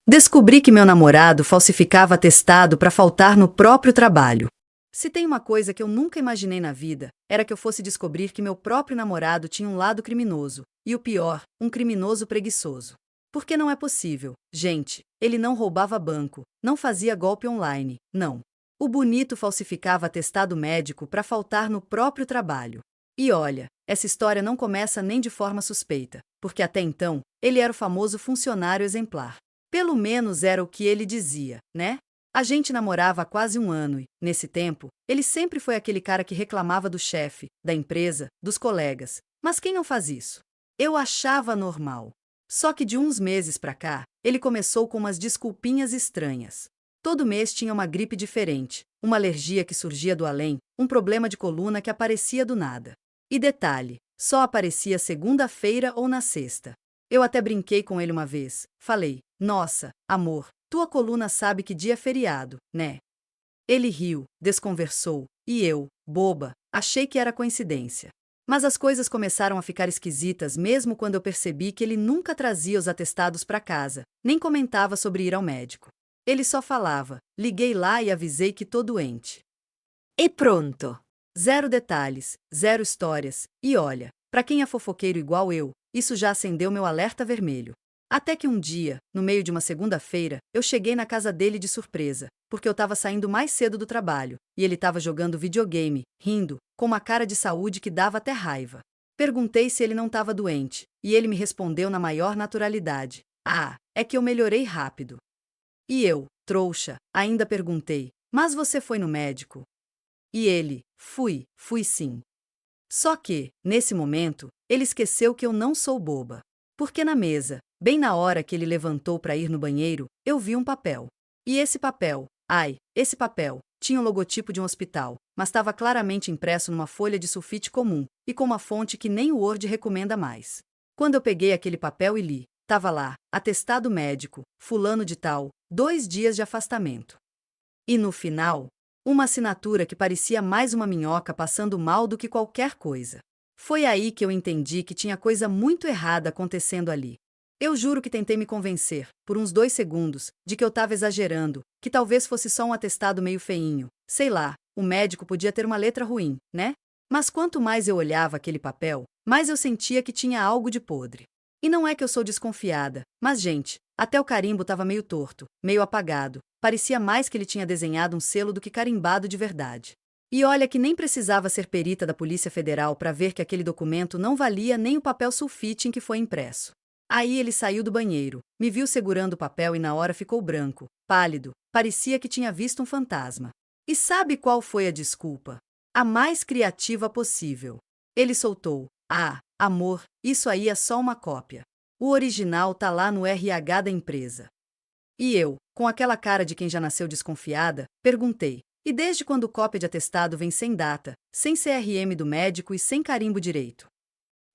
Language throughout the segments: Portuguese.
Descobri que meu namorado falsificava atestado para faltar no próprio trabalho. Se tem uma coisa que eu nunca imaginei na vida, era que eu fosse descobrir que meu próprio namorado tinha um lado criminoso, e o pior, um criminoso preguiçoso. Porque não é possível, gente, ele não roubava banco, não fazia golpe online, não. O bonito falsificava atestado médico para faltar no próprio trabalho. E olha, essa história não começa nem de forma suspeita, porque até então, ele era o famoso funcionário exemplar. Pelo menos era o que ele dizia, né? A gente namorava há quase um ano e, nesse tempo, ele sempre foi aquele cara que reclamava do chefe, da empresa, dos colegas. Mas quem não faz isso? Eu achava normal. Só que de uns meses pra cá, ele começou com umas desculpinhas estranhas. Todo mês tinha uma gripe diferente, uma alergia que surgia do além, um problema de coluna que aparecia do nada. E detalhe, só aparecia segunda-feira ou na sexta. Eu até brinquei com ele uma vez. Falei, nossa, amor, tua coluna sabe que dia é feriado, né? Ele riu, desconversou, e eu, boba, achei que era coincidência. Mas as coisas começaram a ficar esquisitas mesmo quando eu percebi que ele nunca trazia os atestados para casa, nem comentava sobre ir ao médico. Ele só falava, liguei lá e avisei que tô doente. E pronto. Zero detalhes, zero histórias, e olha, para quem é fofoqueiro igual eu, isso já acendeu meu alerta vermelho. Até que um dia, no meio de uma segunda-feira, eu cheguei na casa dele de surpresa, porque eu estava saindo mais cedo do trabalho, e ele estava jogando videogame, rindo, com uma cara de saúde que dava até raiva. Perguntei se ele não estava doente, e ele me respondeu na maior naturalidade: ah, é que eu melhorei rápido. E eu, trouxa, ainda perguntei: mas você foi no médico? E ele: fui sim. Só que, nesse momento, ele esqueceu que eu não sou boba. Porque na mesa, bem na hora que ele levantou para ir no banheiro, eu vi um papel. E esse papel, tinha o logotipo de um hospital, mas estava claramente impresso numa folha de sulfite comum, e com uma fonte que nem o Word recomenda mais. Quando eu peguei aquele papel e li, estava lá, atestado médico, fulano de tal, 2 dias de afastamento. E no final, uma assinatura que parecia mais uma minhoca passando mal do que qualquer coisa. Foi aí que eu entendi que tinha coisa muito errada acontecendo ali. Eu juro que tentei me convencer, por uns 2 segundos, de que eu estava exagerando, que talvez fosse só um atestado meio feinho. Sei lá, o médico podia ter uma letra ruim, né? Mas quanto mais eu olhava aquele papel, mais eu sentia que tinha algo de podre. E não é que eu sou desconfiada, mas gente, até o carimbo estava meio torto, meio apagado. Parecia mais que ele tinha desenhado um selo do que carimbado de verdade. E olha que nem precisava ser perita da Polícia Federal para ver que aquele documento não valia nem o papel sulfite em que foi impresso. Aí ele saiu do banheiro, me viu segurando o papel e na hora ficou branco, pálido, parecia que tinha visto um fantasma. E sabe qual foi a desculpa? A mais criativa possível. Ele soltou: ah, amor, isso aí é só uma cópia. O original tá lá no RH da empresa. E eu, com aquela cara de quem já nasceu desconfiada, perguntei: e desde quando cópia de atestado vem sem data, sem CRM do médico e sem carimbo direito?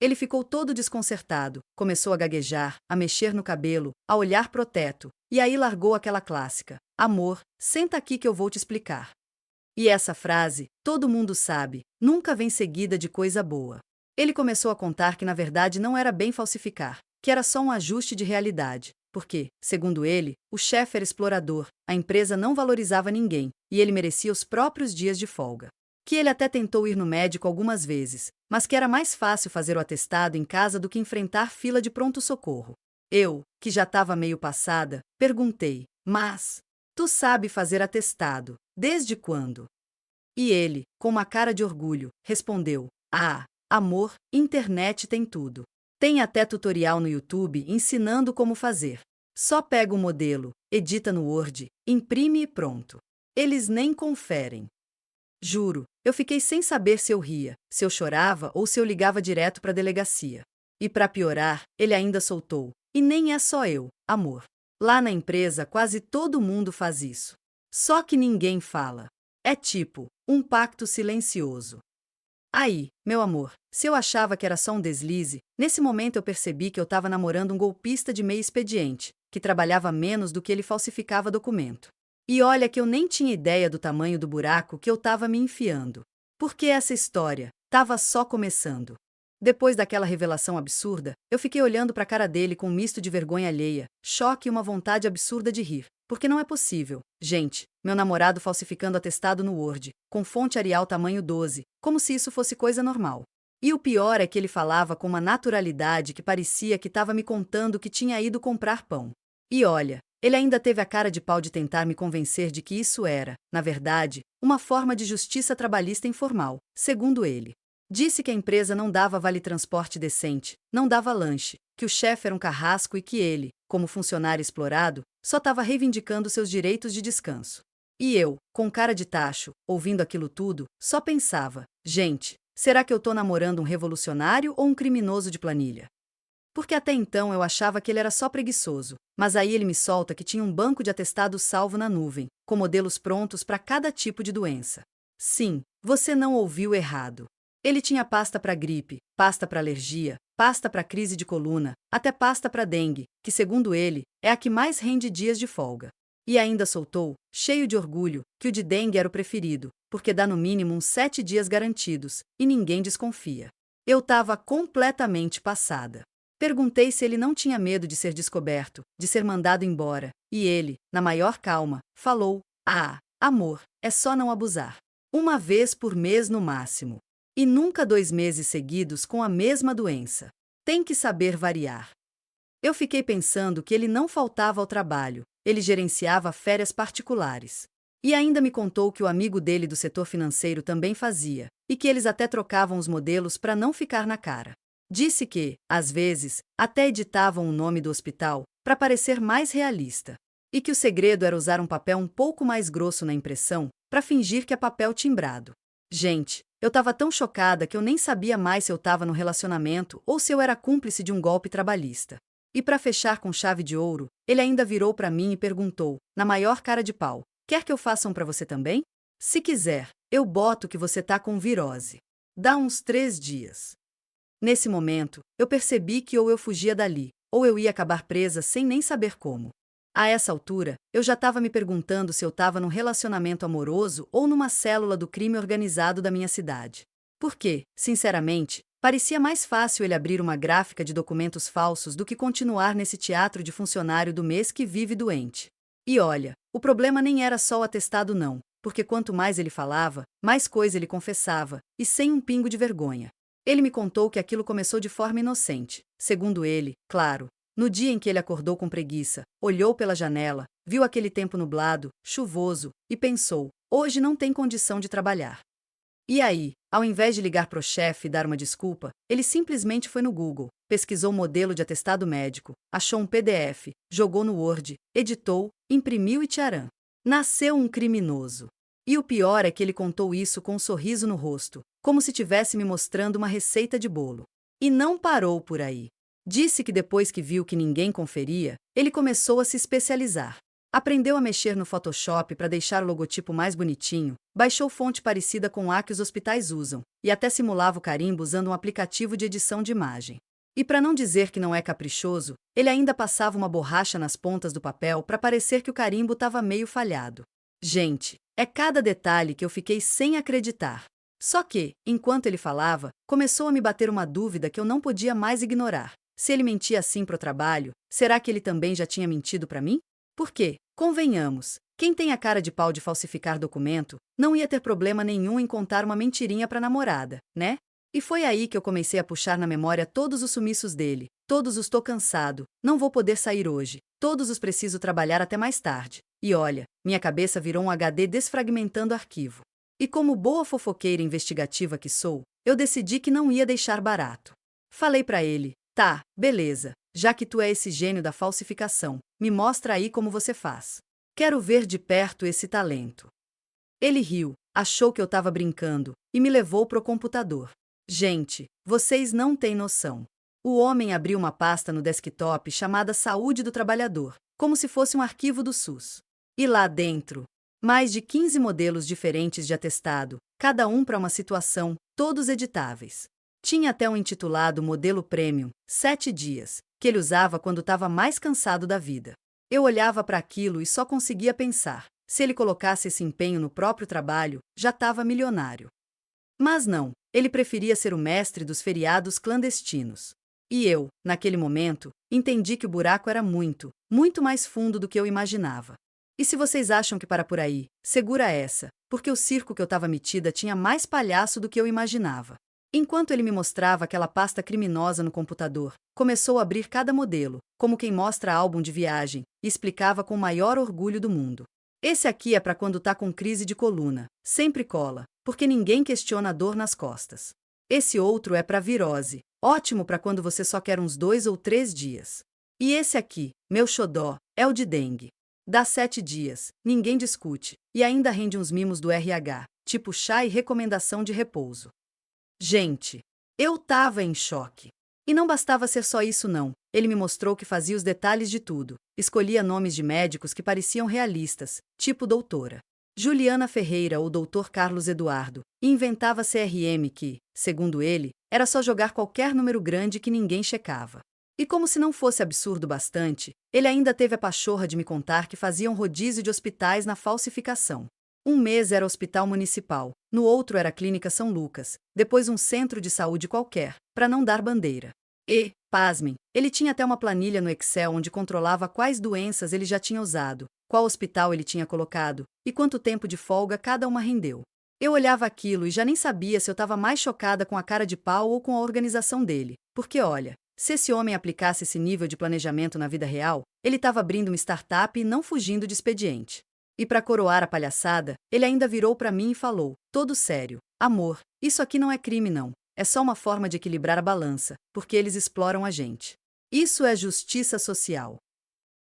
Ele ficou todo desconcertado, começou a gaguejar, a mexer no cabelo, a olhar pro teto, e aí largou aquela clássica: amor, senta aqui que eu vou te explicar. E essa frase, todo mundo sabe, nunca vem seguida de coisa boa. Ele começou a contar que na verdade não era bem falsificar, que era só um ajuste de realidade, porque, segundo ele, o chefe era explorador, a empresa não valorizava ninguém, e ele merecia os próprios dias de folga. Que ele até tentou ir no médico algumas vezes, mas que era mais fácil fazer o atestado em casa do que enfrentar fila de pronto-socorro. Eu, que já estava meio passada, perguntei: mas, tu sabe fazer atestado, desde quando? E ele, com uma cara de orgulho, respondeu: ah, amor, internet tem tudo. Tem até tutorial no YouTube ensinando como fazer. Só pega o modelo, edita no Word, imprime e pronto. Eles nem conferem. Juro, eu fiquei sem saber se eu ria, se eu chorava ou se eu ligava direto para a delegacia. E para piorar, ele ainda soltou: e nem é só eu, amor. Lá na empresa quase todo mundo faz isso. Só que ninguém fala. É tipo, um pacto silencioso. Aí, meu amor, se eu achava que era só um deslize, nesse momento eu percebi que eu estava namorando um golpista de meio expediente, que trabalhava menos do que ele falsificava documento. E olha que eu nem tinha ideia do tamanho do buraco que eu estava me enfiando. Porque essa história estava só começando. Depois daquela revelação absurda, eu fiquei olhando para a cara dele com um misto de vergonha alheia, choque e uma vontade absurda de rir. Porque não é possível. Gente, meu namorado falsificando atestado no Word, com fonte Arial tamanho 12, como se isso fosse coisa normal. E o pior é que ele falava com uma naturalidade que parecia que estava me contando que tinha ido comprar pão. E olha, ele ainda teve a cara de pau de tentar me convencer de que isso era, na verdade, uma forma de justiça trabalhista informal, segundo ele. Disse que a empresa não dava vale-transporte decente, não dava lanche, que o chefe era um carrasco e que ele, como funcionário explorado, só estava reivindicando seus direitos de descanso. E eu, com cara de tacho, ouvindo aquilo tudo, só pensava, gente, será que eu tô namorando um revolucionário ou um criminoso de planilha? Porque até então eu achava que ele era só preguiçoso, mas aí ele me solta que tinha um banco de atestados salvo na nuvem, com modelos prontos para cada tipo de doença. Sim, você não ouviu errado. Ele tinha pasta para gripe, pasta para alergia, pasta para crise de coluna, até pasta para dengue, que segundo ele, é a que mais rende dias de folga. E ainda soltou, cheio de orgulho, que o de dengue era o preferido, porque dá no mínimo uns 7 dias garantidos, e ninguém desconfia. Eu estava completamente passada. Perguntei se ele não tinha medo de ser descoberto, de ser mandado embora, e ele, na maior calma, falou: "Ah, amor, é só não abusar. Uma vez por mês no máximo. E nunca 2 meses seguidos com a mesma doença. Tem que saber variar." Eu fiquei pensando que ele não faltava ao trabalho, ele gerenciava férias particulares. E ainda me contou que o amigo dele do setor financeiro também fazia, e que eles até trocavam os modelos para não ficar na cara. Disse que, às vezes, até editavam o nome do hospital para parecer mais realista. E que o segredo era usar um papel um pouco mais grosso na impressão para fingir que é papel timbrado. Gente, eu estava tão chocada que eu nem sabia mais se eu estava no relacionamento ou se eu era cúmplice de um golpe trabalhista. E para fechar com chave de ouro, ele ainda virou para mim e perguntou, na maior cara de pau: "Quer que eu faça um para você também? Se quiser, eu boto que você tá com virose. Dá uns 3 dias." Nesse momento, eu percebi que ou eu fugia dali, ou eu ia acabar presa sem nem saber como. A essa altura, eu já estava me perguntando se eu estava num relacionamento amoroso ou numa célula do crime organizado da minha cidade. Porque, sinceramente, parecia mais fácil ele abrir uma gráfica de documentos falsos do que continuar nesse teatro de funcionário do mês que vive doente. E olha, o problema nem era só o atestado não, porque quanto mais ele falava, mais coisa ele confessava, e sem um pingo de vergonha. Ele me contou que aquilo começou de forma inocente, segundo ele, claro. No dia em que ele acordou com preguiça, olhou pela janela, viu aquele tempo nublado, chuvoso, e pensou: hoje não tem condição de trabalhar. E aí, ao invés de ligar pro chefe e dar uma desculpa, ele simplesmente foi no Google, pesquisou modelo de atestado médico, achou um PDF, jogou no Word, editou, imprimiu e tcharam. Nasceu um criminoso. E o pior é que ele contou isso com um sorriso no rosto, como se estivesse me mostrando uma receita de bolo. E não parou por aí. Disse que depois que viu que ninguém conferia, ele começou a se especializar. Aprendeu a mexer no Photoshop para deixar o logotipo mais bonitinho, baixou fonte parecida com a que os hospitais usam, e até simulava o carimbo usando um aplicativo de edição de imagem. E para não dizer que não é caprichoso, ele ainda passava uma borracha nas pontas do papel para parecer que o carimbo estava meio falhado. Gente, é cada detalhe que eu fiquei sem acreditar. Só que, enquanto ele falava, começou a me bater uma dúvida que eu não podia mais ignorar. Se ele mentia assim pro trabalho, será que ele também já tinha mentido para mim? Porque, convenhamos, quem tem a cara de pau de falsificar documento, não ia ter problema nenhum em contar uma mentirinha pra namorada, né? E foi aí que eu comecei a puxar na memória todos os sumiços dele, todos os "tô cansado, não vou poder sair hoje", todos os "preciso trabalhar até mais tarde". E olha, minha cabeça virou um HD desfragmentando arquivo. E como boa fofoqueira investigativa que sou, eu decidi que não ia deixar barato. Falei pra ele: "Tá, beleza, já que tu é esse gênio da falsificação, me mostra aí como você faz. Quero ver de perto esse talento." Ele riu, achou que eu tava brincando, e me levou pro computador. Gente, vocês não têm noção. O homem abriu uma pasta no desktop chamada Saúde do Trabalhador, como se fosse um arquivo do SUS. E lá dentro, mais de 15 modelos diferentes de atestado, cada um para uma situação, todos editáveis. Tinha até um intitulado Modelo Premium, 7 dias, que ele usava quando estava mais cansado da vida. Eu olhava para aquilo e só conseguia pensar: se ele colocasse esse empenho no próprio trabalho, já estava milionário. Mas não, ele preferia ser o mestre dos feriados clandestinos. E eu, naquele momento, entendi que o buraco era muito, muito mais fundo do que eu imaginava. E se vocês acham que para por aí, segura essa, porque o circo que eu estava metida tinha mais palhaço do que eu imaginava. Enquanto ele me mostrava aquela pasta criminosa no computador, começou a abrir cada modelo, como quem mostra álbum de viagem, e explicava com o maior orgulho do mundo. Esse aqui é para quando tá com crise de coluna, sempre cola, porque ninguém questiona a dor nas costas. Esse outro é para virose, ótimo para quando você só quer uns 2 ou 3 dias. E esse aqui, meu xodó, é o de dengue. Dá 7 dias, ninguém discute, e ainda rende uns mimos do RH, tipo chá e recomendação de repouso. Gente, eu tava em choque. E não bastava ser só isso não, ele me mostrou que fazia os detalhes de tudo, escolhia nomes de médicos que pareciam realistas, tipo doutora Juliana Ferreira ou doutor Carlos Eduardo, e inventava CRM que, segundo ele, era só jogar qualquer número grande que ninguém checava. E como se não fosse absurdo bastante, ele ainda teve a pachorra de me contar que faziam rodízio de hospitais na falsificação. Um mês era hospital municipal, no outro era a Clínica São Lucas, depois um centro de saúde qualquer, para não dar bandeira. E, pasmem, ele tinha até uma planilha no Excel onde controlava quais doenças ele já tinha usado, qual hospital ele tinha colocado, e quanto tempo de folga cada uma rendeu. Eu olhava aquilo e já nem sabia se eu estava mais chocada com a cara de pau ou com a organização dele, porque olha, se esse homem aplicasse esse nível de planejamento na vida real, ele estava abrindo uma startup e não fugindo de expediente. E para coroar a palhaçada, ele ainda virou para mim e falou, todo sério, amor, isso aqui não é crime não, é só uma forma de equilibrar a balança, porque eles exploram a gente. Isso é justiça social.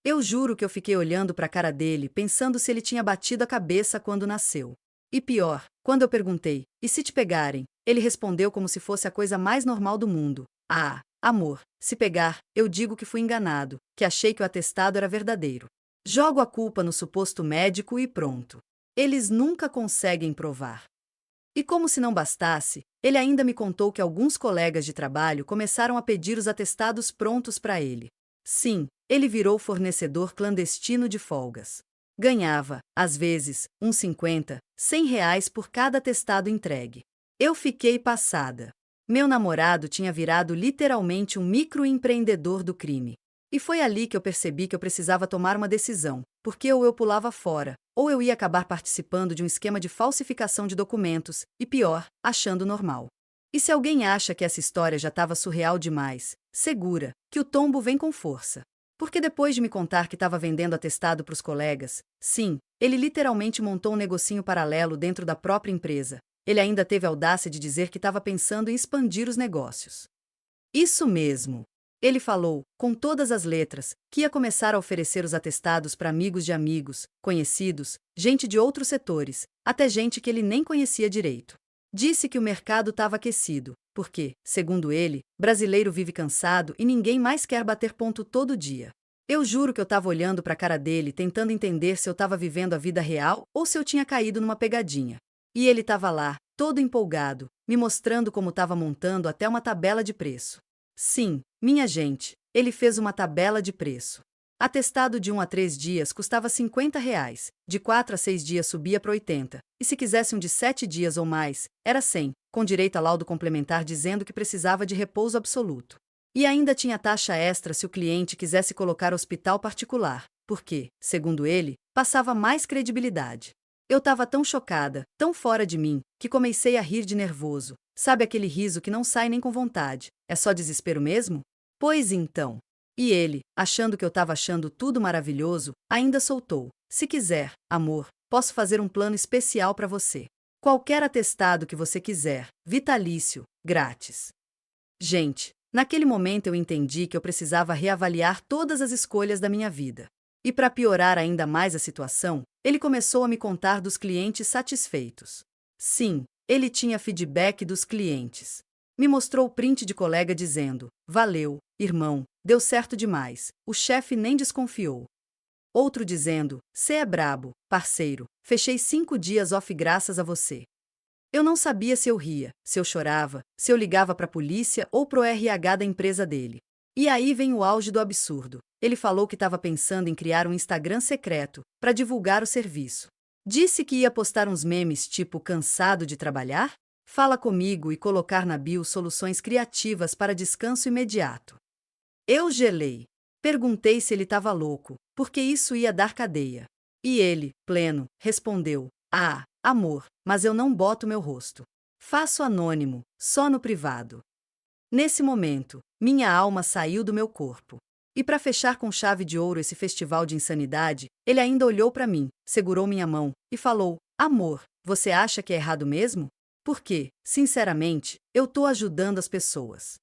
Eu juro que eu fiquei olhando para a cara dele, pensando se ele tinha batido a cabeça quando nasceu. E pior, quando eu perguntei, e se te pegarem? Ele respondeu como se fosse a coisa mais normal do mundo. Ah, amor, se pegar, eu digo que fui enganado, que achei que o atestado era verdadeiro. Jogo a culpa no suposto médico e pronto. Eles nunca conseguem provar. E como se não bastasse, ele ainda me contou que alguns colegas de trabalho começaram a pedir os atestados prontos para ele. Sim, ele virou fornecedor clandestino de folgas. Ganhava, às vezes, uns 50, 100 reais por cada atestado entregue. Eu fiquei passada. Meu namorado tinha virado literalmente um microempreendedor do crime. E foi ali que eu percebi que eu precisava tomar uma decisão, porque ou eu pulava fora, ou eu ia acabar participando de um esquema de falsificação de documentos, e pior, achando normal. E se alguém acha que essa história já estava surreal demais, segura, que o tombo vem com força. Porque depois de me contar que estava vendendo atestado para os colegas, sim, ele literalmente montou um negocinho paralelo dentro da própria empresa. Ele ainda teve a audácia de dizer que estava pensando em expandir os negócios. Isso mesmo. Ele falou, com todas as letras, que ia começar a oferecer os atestados para amigos de amigos, conhecidos, gente de outros setores, até gente que ele nem conhecia direito. Disse que o mercado estava aquecido, porque, segundo ele, brasileiro vive cansado e ninguém mais quer bater ponto todo dia. Eu juro que eu estava olhando para a cara dele tentando entender se eu estava vivendo a vida real ou se eu tinha caído numa pegadinha. E ele estava lá, todo empolgado, me mostrando como estava montando até uma tabela de preço. Sim, minha gente, ele fez uma tabela de preço. Atestado de 1 a 3 dias custava 50 reais, de 4 a 6 dias subia para 80, e se quisesse um de 7 dias ou mais, era 100, com direito a laudo complementar dizendo que precisava de repouso absoluto. E ainda tinha taxa extra se o cliente quisesse colocar hospital particular, porque, segundo ele, passava mais credibilidade. Eu estava tão chocada, tão fora de mim, que comecei a rir de nervoso. Sabe aquele riso que não sai nem com vontade, é só desespero mesmo? Pois então. E ele, achando que eu estava achando tudo maravilhoso, ainda soltou. Se quiser, amor, posso fazer um plano especial para você. Qualquer atestado que você quiser, vitalício, grátis. Gente, naquele momento eu entendi que eu precisava reavaliar todas as escolhas da minha vida. E para piorar ainda mais a situação, ele começou a me contar dos clientes satisfeitos. Sim, ele tinha feedback dos clientes. Me mostrou o print de colega dizendo, valeu, irmão, deu certo demais, o chefe nem desconfiou. Outro dizendo, cê é brabo, parceiro, fechei 5 dias off graças a você. Eu não sabia se eu ria, se eu chorava, se eu ligava para a polícia ou pro RH da empresa dele. E aí vem o auge do absurdo. Ele falou que estava pensando em criar um Instagram secreto, para divulgar o serviço. Disse que ia postar uns memes tipo cansado de trabalhar? Fala comigo e colocar na bio soluções criativas para descanso imediato. Eu gelei. Perguntei se ele estava louco, porque isso ia dar cadeia. E ele, pleno, respondeu: Ah, amor, mas eu não boto meu rosto. Faço anônimo, só no privado. Nesse momento, minha alma saiu do meu corpo. E para fechar com chave de ouro esse festival de insanidade, ele ainda olhou para mim, segurou minha mão e falou: Amor, você acha que é errado mesmo? Porque, sinceramente, eu tô ajudando as pessoas.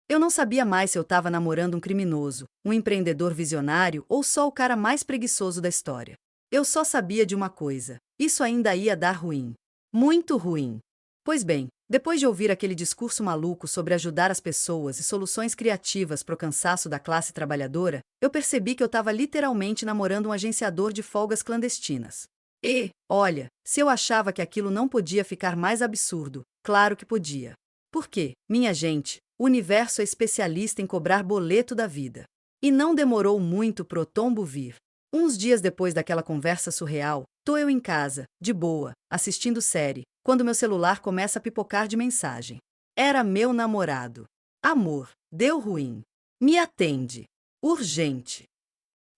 Eu não sabia mais se eu estava namorando um criminoso, um empreendedor visionário ou só o cara mais preguiçoso da história. Eu só sabia de uma coisa: isso ainda ia dar ruim. Muito ruim. Pois bem, depois de ouvir aquele discurso maluco sobre ajudar as pessoas e soluções criativas para o cansaço da classe trabalhadora, eu percebi que eu estava literalmente namorando um agenciador de folgas clandestinas. E, olha, se eu achava que aquilo não podia ficar mais absurdo, claro que podia. Por quê, minha gente? O universo é especialista em cobrar boleto da vida. E não demorou muito pro tombo vir. Uns dias depois daquela conversa surreal, tô eu em casa, de boa, assistindo série, quando meu celular começa a pipocar de mensagem. Era meu namorado. Amor, deu ruim. Me atende. Urgente.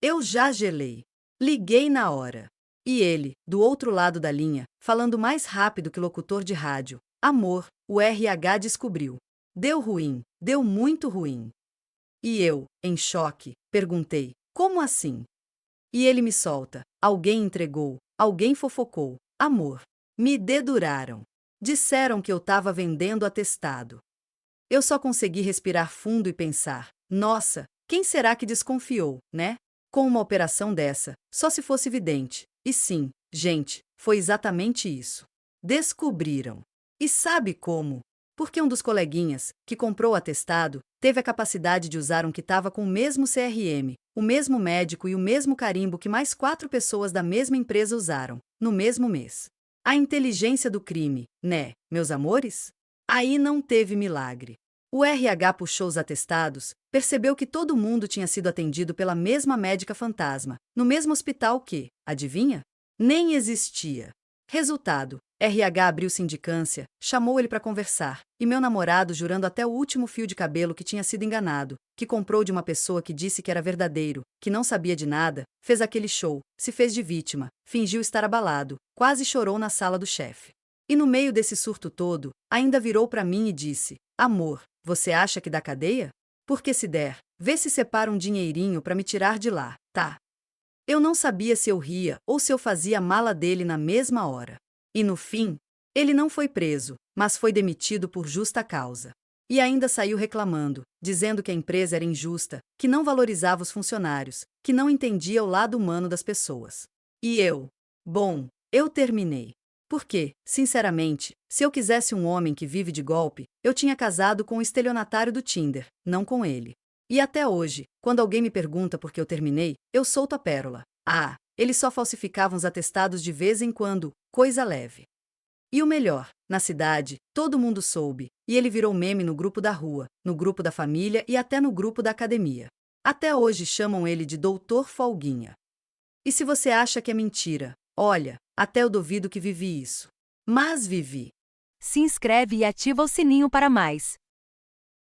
Eu já gelei. Liguei na hora. E ele, do outro lado da linha, falando mais rápido que locutor de rádio: Amor, o RH descobriu. Deu ruim, deu muito ruim. E eu, em choque, perguntei: Como assim? E ele me solta: Alguém entregou, alguém fofocou. Amor, me deduraram. Disseram que eu estava vendendo atestado. Eu só consegui respirar fundo e pensar: Nossa, quem será que desconfiou, né? Com uma operação dessa, só se fosse vidente. E sim, gente, foi exatamente isso. Descobriram. E sabe como? Porque um dos coleguinhas, que comprou o atestado, teve a capacidade de usar um que estava com o mesmo CRM, o mesmo médico e o mesmo carimbo que mais 4 pessoas da mesma empresa usaram, no mesmo mês. A inteligência do crime, né, meus amores? Aí não teve milagre. O RH puxou os atestados, percebeu que todo mundo tinha sido atendido pela mesma médica fantasma, no mesmo hospital que, adivinha? Nem existia. Resultado: RH abriu sindicância, chamou ele para conversar, e meu namorado, jurando até o último fio de cabelo que tinha sido enganado, que comprou de uma pessoa que disse que era verdadeiro, que não sabia de nada, fez aquele show, se fez de vítima, fingiu estar abalado, quase chorou na sala do chefe. E no meio desse surto todo, ainda virou para mim e disse: Amor, você acha que dá cadeia? Porque se der, vê se separa um dinheirinho para me tirar de lá, tá? Eu não sabia se eu ria ou se eu fazia a mala dele na mesma hora. E no fim, ele não foi preso, mas foi demitido por justa causa. E ainda saiu reclamando, dizendo que a empresa era injusta, que não valorizava os funcionários, que não entendia o lado humano das pessoas. E eu? Bom, eu terminei. Porque, sinceramente, se eu quisesse um homem que vive de golpe, eu tinha casado com o estelionatário do Tinder, não com ele. E até hoje, quando alguém me pergunta por que eu terminei, eu solto a pérola: Ah, eles só falsificavam os atestados de vez em quando, coisa leve. E o melhor, na cidade, todo mundo soube, e ele virou meme no grupo da rua, no grupo da família e até no grupo da academia. Até hoje chamam ele de Doutor Folguinha. E se você acha que é mentira, olha, até eu duvido que vivi isso. Mas vivi. Se inscreve e ativa o sininho para mais.